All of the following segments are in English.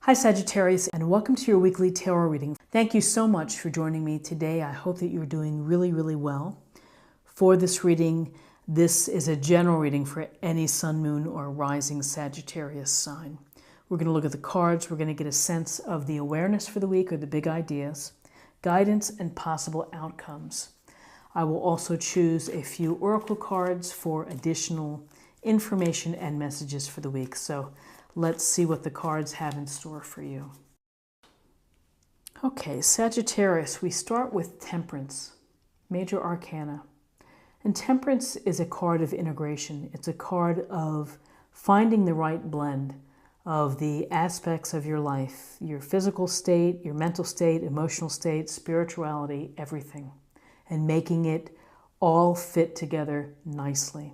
Hi Sagittarius, and welcome to your weekly tarot reading. Thank you so much for joining me today. I hope that you're doing really well. For this reading, this is a general reading for any sun, moon, or rising Sagittarius sign. We're going to look at the cards. We're going to get a sense of the awareness for the week or the big ideas, guidance, and possible outcomes. I will also choose a few oracle cards for additional information and messages for the week. So let's see what the cards have in store for you. Okay, Sagittarius, we start with Temperance, Major Arcana. And Temperance is a card of integration. It's a card of finding the right blend of the aspects of your life, your physical state, your mental state, emotional state, spirituality, everything, and making it all fit together nicely.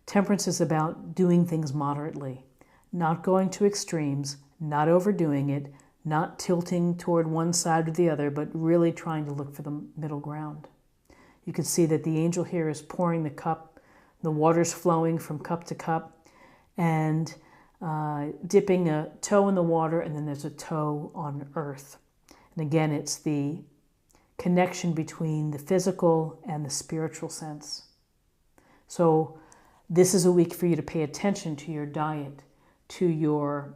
Temperance is about doing things moderately, not going to extremes, not overdoing it, not tilting toward one side or the other, but really trying to look for the middle ground. You can see that the angel here is pouring the cup, the water's flowing from cup to cup, and dipping a toe in the water, and then there's a toe on earth. And again, it's the connection between the physical and the spiritual sense. So this is a week for you to pay attention to your diet, to your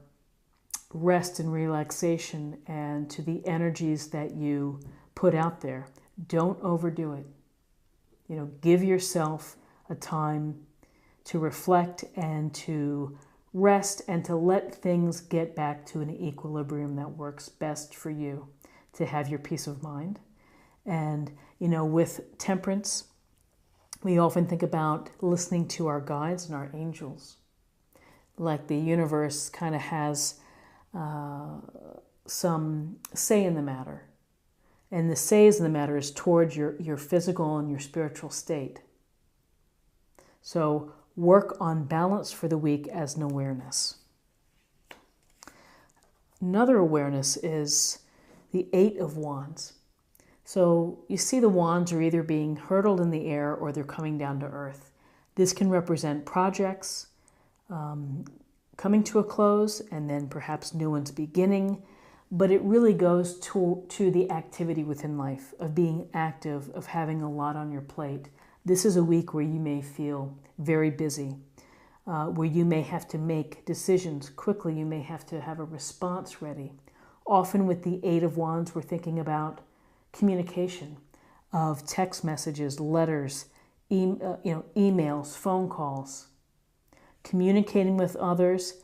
rest and relaxation, and to the energies that you put out there. Don't overdo it. Give yourself a time to reflect and to rest and to let things get back to an equilibrium that works best for you to have your peace of mind. And, with Temperance, we often think about listening to our guides and our angels. Like the universe kind of has some say in the matter. And the says in the matter is towards your physical and your spiritual state. So work on balance for the week as an awareness. Another awareness is the Eight of Wands. So you see the wands are either being hurtled in the air or they're coming down to earth. This can represent projects coming to a close, and then perhaps new ones beginning, but it really goes to the activity within life, of being active, of having a lot on your plate. This is a week where you may feel very busy, where you may have to make decisions quickly, you may have to have a response ready. Often with the Eight of Wands, we're thinking about communication of text messages, letters, emails, phone calls, communicating with others,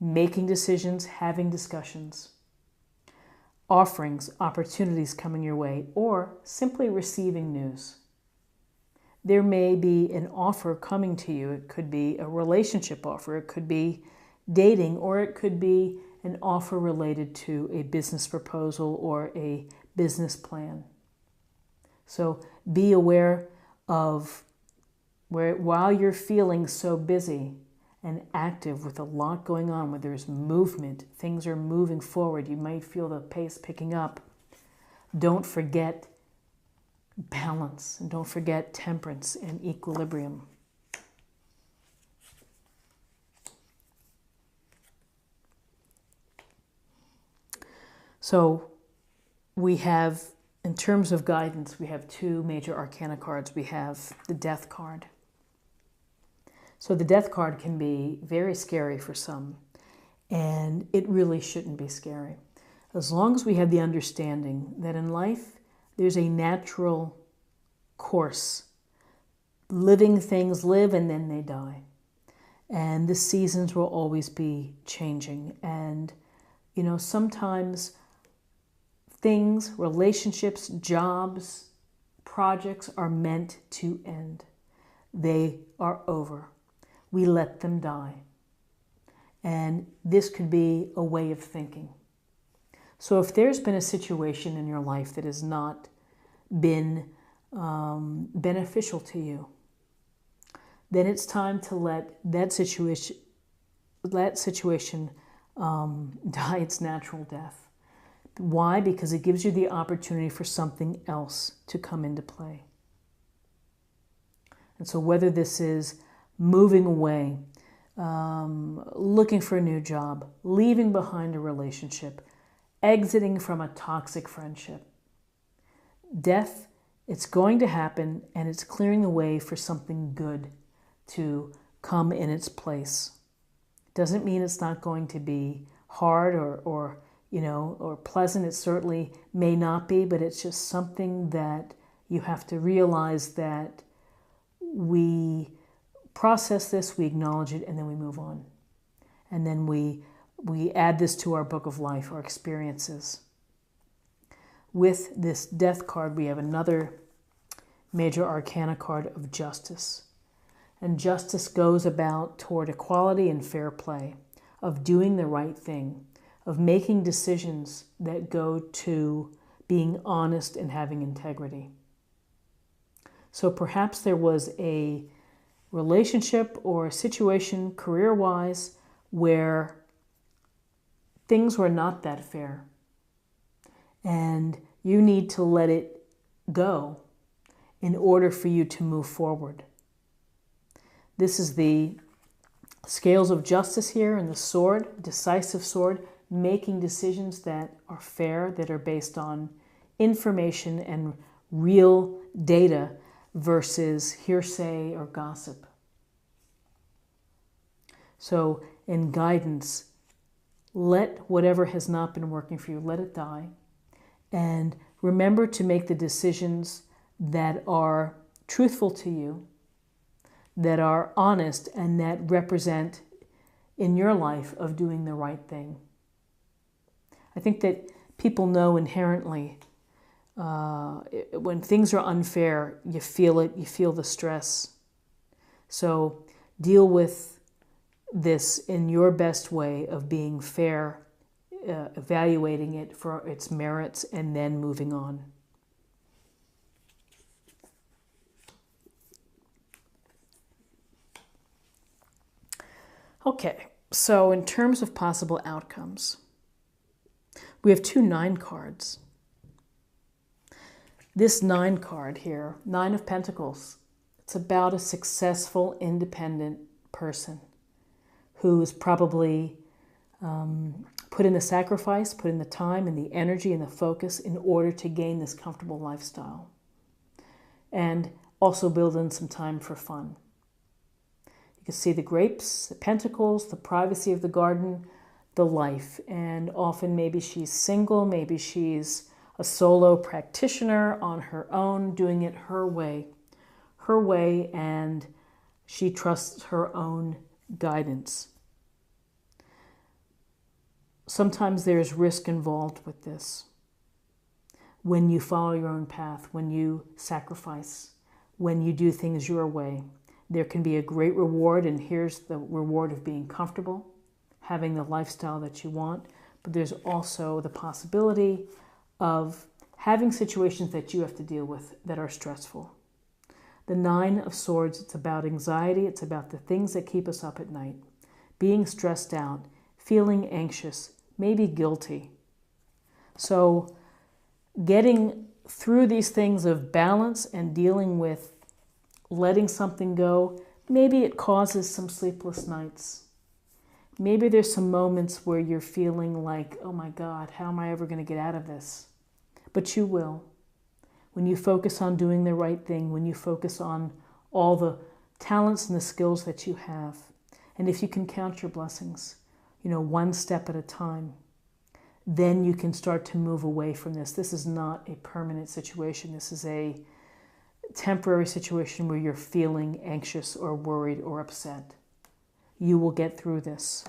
making decisions, having discussions, offerings, opportunities coming your way, or simply receiving news. There may be an offer coming to you. It could be a relationship offer, it could be dating, or it could be an offer related to a business proposal or a business plan. So be aware of where, while you're feeling so busy and active with a lot going on, where there's movement, things are moving forward, you might feel the pace picking up. Don't forget balance, and don't forget temperance and equilibrium. So we have, in terms of guidance, we have two major arcana cards. We have the Death card. So the Death card can be very scary for some, and it really shouldn't be scary. As long as we have the understanding that in life there's a natural course. Living things live and then they die. And the seasons will always be changing. And, sometimes things, relationships, jobs, projects are meant to end. They are over. We let them die. And this could be a way of thinking. So if there's been a situation in your life that has not been beneficial to you, then it's time to let that situation die its natural death. Why? Because it gives you the opportunity for something else to come into play. And so whether this is moving away, looking for a new job, leaving behind a relationship, exiting from a toxic friendship. Death, it's going to happen, and it's clearing the way for something good to come in its place. Doesn't mean it's not going to be hard or pleasant. It certainly may not be, but it's just something that you have to realize that we process this, we acknowledge it, and then we move on. And then we add this to our book of life, our experiences. With this death card, we have another major arcana card of justice. And justice goes about toward equality and fair play, of doing the right thing, of making decisions that go to being honest and having integrity. So perhaps there was a relationship or a situation career-wise where things were not that fair. And you need to let it go in order for you to move forward. This is the scales of justice here and the sword, decisive sword, making decisions that are fair, that are based on information and real data versus hearsay or gossip. So in guidance, let whatever has not been working for you, let it die. And remember to make the decisions that are truthful to you, that are honest, and that represent in your life of doing the right thing. I think that people know inherently when things are unfair, you feel it, you feel the stress. So deal with this in your best way of being fair, evaluating it for its merits, and then moving on. Okay, so in terms of possible outcomes, we have 2 9 cards. This 9 card here, 9 of Pentacles, it's about a successful, independent person who is probably put in the sacrifice, put in the time and the energy and the focus in order to gain this comfortable lifestyle. And also build in some time for fun. You can see the grapes, the pentacles, the privacy of the garden, the life. And often maybe she's single, maybe she's a solo practitioner on her own, doing it her way, and she trusts her own guidance. Sometimes there's risk involved with this. When you follow your own path, when you sacrifice, when you do things your way, there can be a great reward, and here's the reward of being comfortable, having the lifestyle that you want, but there's also the possibility of having situations that you have to deal with that are stressful. The 9 of Swords, it's about anxiety, it's about the things that keep us up at night, being stressed out, feeling anxious, maybe guilty. So getting through these things of balance and dealing with letting something go, maybe it causes some sleepless nights. Maybe there's some moments where you're feeling like, oh my God, how am I ever going to get out of this? But you will. When you focus on doing the right thing, when you focus on all the talents and the skills that you have, and if you can count your blessings, one step at a time, then you can start to move away from this. This is not a permanent situation. This is a temporary situation where you're feeling anxious or worried or upset. You will get through this.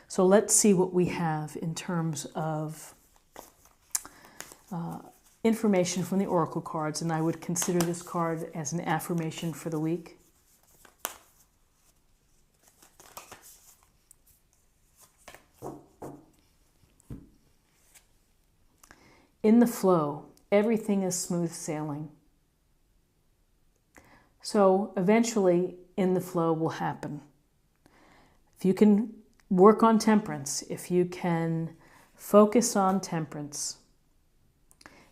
So let's see what we have in terms of information from the oracle cards, and I would consider this card as an affirmation for the week. In the flow, everything is smooth sailing. So eventually, in the flow will happen. If you can work on temperance, if you can focus on temperance,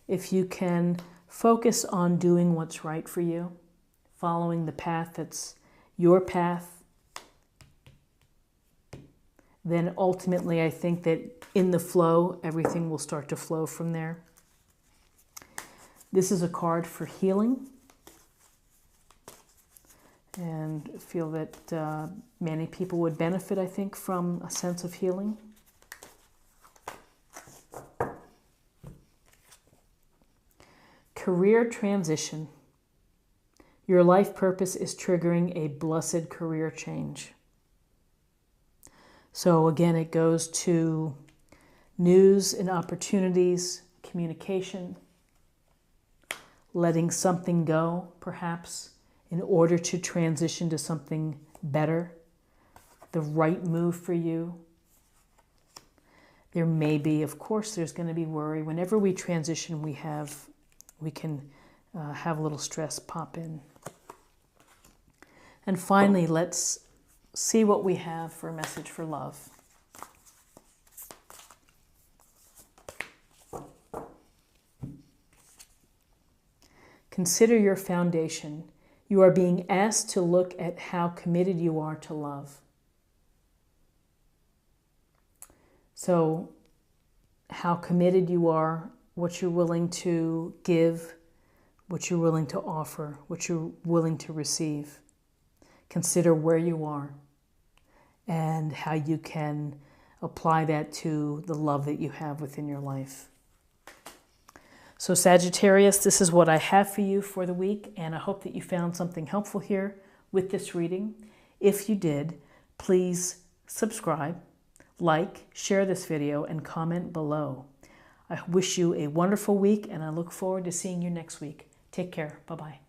if you can focus on doing what's right for you, following the path that's your path, then ultimately I think that in the flow, everything will start to flow from there. This is a card for healing. And I feel that many people would benefit, I think, from a sense of healing. Career transition. Your life purpose is triggering a blessed career change. So again, it goes to news and opportunities, communication, letting something go, perhaps, in order to transition to something better, the right move for you. There may be, of course, there's going to be worry. Whenever we transition, we can have a little stress pop in. And finally, let's see what we have for a message for love. Consider your foundation. You are being asked to look at how committed you are to love. So, how committed you are, what you're willing to give, what you're willing to offer, what you're willing to receive. Consider where you are and how you can apply that to the love that you have within your life. So Sagittarius, this is what I have for you for the week, and I hope that you found something helpful here with this reading. If you did, please subscribe, like, share this video, and comment below. I wish you a wonderful week, and I look forward to seeing you next week. Take care. Bye-bye.